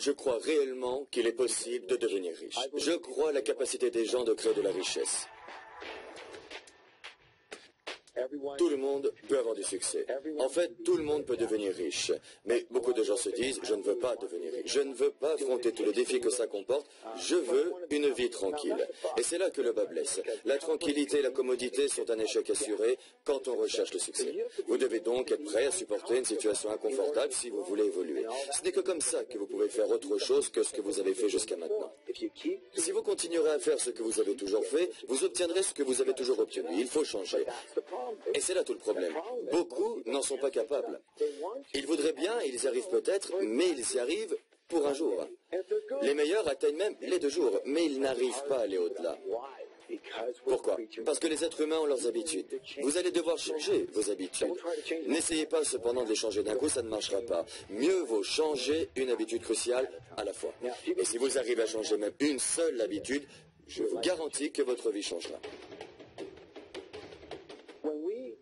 Je crois réellement qu'il est possible de devenir riche. Je crois à la capacité des gens de créer de la richesse. Tout le monde peut avoir du succès. En fait, tout le monde peut devenir riche. Mais beaucoup de gens se disent, je ne veux pas devenir riche. Je ne veux pas affronter tous les défis que ça comporte. Je veux une vie tranquille. Et c'est là que le bas blesse. La tranquillité et la commodité sont un échec assuré quand on recherche le succès. Vous devez donc être prêt à supporter une situation inconfortable si vous voulez évoluer. Ce n'est que comme ça que vous pouvez faire autre chose que ce que vous avez fait jusqu'à maintenant. Si vous continuerez à faire ce que vous avez toujours fait, vous obtiendrez ce que vous avez toujours obtenu. Il faut changer. Et c'est là tout le problème. Beaucoup n'en sont pas capables. Ils voudraient bien, ils y arrivent peut-être, mais ils y arrivent pour un jour. Les meilleurs atteignent même les 2 jours, mais ils n'arrivent pas à aller au-delà. Pourquoi? Parce que les êtres humains ont leurs habitudes. Vous allez devoir changer vos habitudes. N'essayez pas cependant de les changer d'un coup, ça ne marchera pas. Mieux vaut changer une habitude cruciale à la fois. Et si vous arrivez à changer même une seule habitude, je vous garantis que votre vie changera.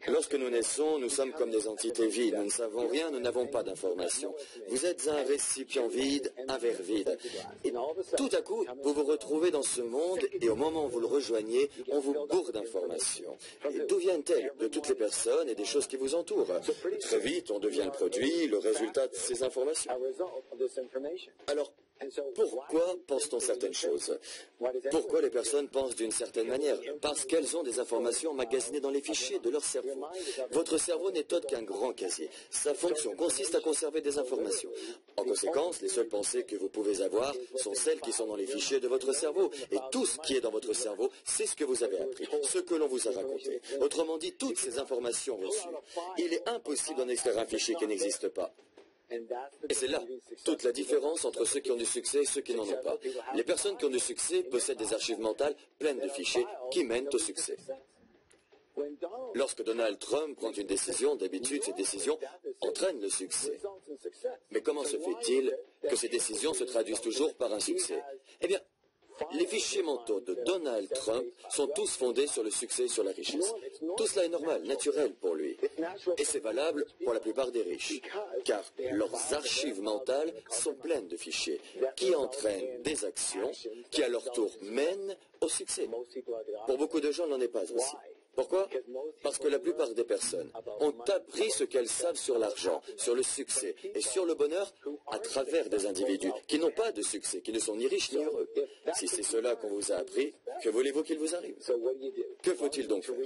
Lorsque nous naissons, nous sommes comme des entités vides. Nous ne savons rien, nous n'avons pas d'informations. Vous êtes un récipient vide, un verre vide. Et tout à coup, vous vous retrouvez dans ce monde et au moment où vous le rejoignez, on vous bourre d'informations. Et d'où viennent-elles? De toutes les personnes et des choses qui vous entourent. Très vite, on devient le produit, le résultat de ces informations. Alors, pourquoi pense-t-on certaines choses? Pourquoi les personnes pensent d'une certaine manière? Parce qu'elles ont des informations emmagasinées dans les fichiers de leur cerveau. Votre cerveau n'est autre qu'un grand casier. Sa fonction consiste à conserver des informations. En conséquence, les seules pensées que vous pouvez avoir sont celles qui sont dans les fichiers de votre cerveau. Et tout ce qui est dans votre cerveau, c'est ce que vous avez appris, ce que l'on vous a raconté. Autrement dit, toutes ces informations reçues. Il est impossible d'en extraire un fichier qui n'existe pas. Et c'est là toute la différence entre ceux qui ont du succès et ceux qui n'en ont pas. Les personnes qui ont du succès possèdent des archives mentales pleines de fichiers qui mènent au succès. Lorsque Donald Trump prend une décision, d'habitude, ces décisions entraînent le succès. Mais comment se fait-il que ces décisions se traduisent toujours par un succès? Eh bien, les fichiers mentaux de Donald Trump sont tous fondés sur le succès et sur la richesse. Tout cela est normal, naturel pour lui. Et c'est valable pour la plupart des riches, car leurs archives mentales sont pleines de fichiers qui entraînent des actions qui à leur tour mènent au succès. Pour beaucoup de gens, il n'en est pas ainsi. Pourquoi? Parce que la plupart des personnes ont appris ce qu'elles savent sur l'argent, sur le succès et sur le bonheur à travers des individus qui n'ont pas de succès, qui ne sont ni riches ni heureux. Si c'est cela qu'on vous a appris, que voulez-vous qu'il vous arrive? Que faut-il donc faire?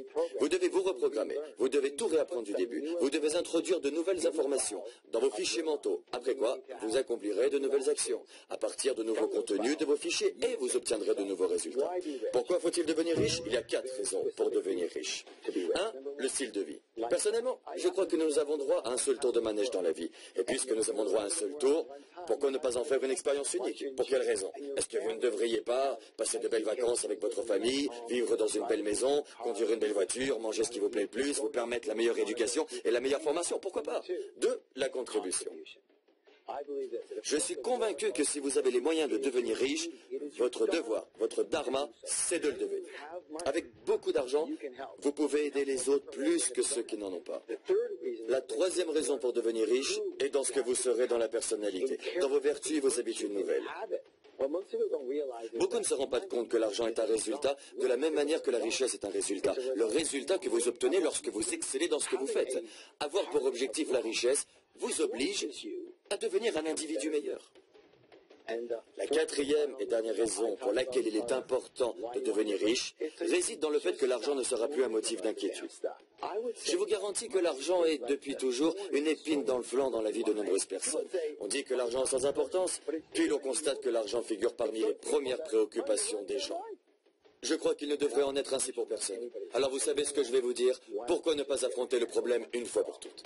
Vous devez vous reprogrammer, vous devez tout réapprendre du début, vous devez introduire de nouvelles informations dans vos fichiers mentaux, après quoi vous accomplirez de nouvelles actions à partir de nouveaux contenus de vos fichiers et vous obtiendrez de nouveaux résultats. Pourquoi faut-il devenir riche? Il y a 4 raisons pour devenir riche. 1. Le style de vie. Personnellement, je crois que nous avons droit à un seul tour de manège dans la vie. Et puisque nous avons droit à un seul tour, pourquoi ne pas en faire une expérience unique? Pour quelle raison? Est-ce que vous ne devriez pas passer de belles vacances avec votre famille, vivre dans une belle maison, conduire une belle voiture, manger ce qui vous plaît le plus, vous permettre la meilleure éducation et la meilleure formation? Pourquoi pas? 2. La contribution. Je suis convaincu que si vous avez les moyens de devenir riche, votre devoir, votre dharma, c'est de le devenir. Avec beaucoup d'argent, vous pouvez aider les autres plus que ceux qui n'en ont pas. La 3e raison pour devenir riche est dans ce que vous serez dans la personnalité, dans vos vertus et vos habitudes nouvelles. Beaucoup ne se rendent pas compte que l'argent est un résultat de la même manière que la richesse est un résultat. Le résultat que vous obtenez lorsque vous excellez dans ce que vous faites. Avoir pour objectif la richesse vous oblige à devenir un individu meilleur. La 4e et dernière raison pour laquelle il est important de devenir riche réside dans le fait que l'argent ne sera plus un motif d'inquiétude. Je vous garantis que l'argent est depuis toujours une épine dans le flanc dans la vie de nombreuses personnes. On dit que l'argent est sans importance, puis l'on constate que l'argent figure parmi les premières préoccupations des gens. Je crois qu'il ne devrait en être ainsi pour personne. Alors vous savez ce que je vais vous dire, pourquoi ne pas affronter le problème une fois pour toutes?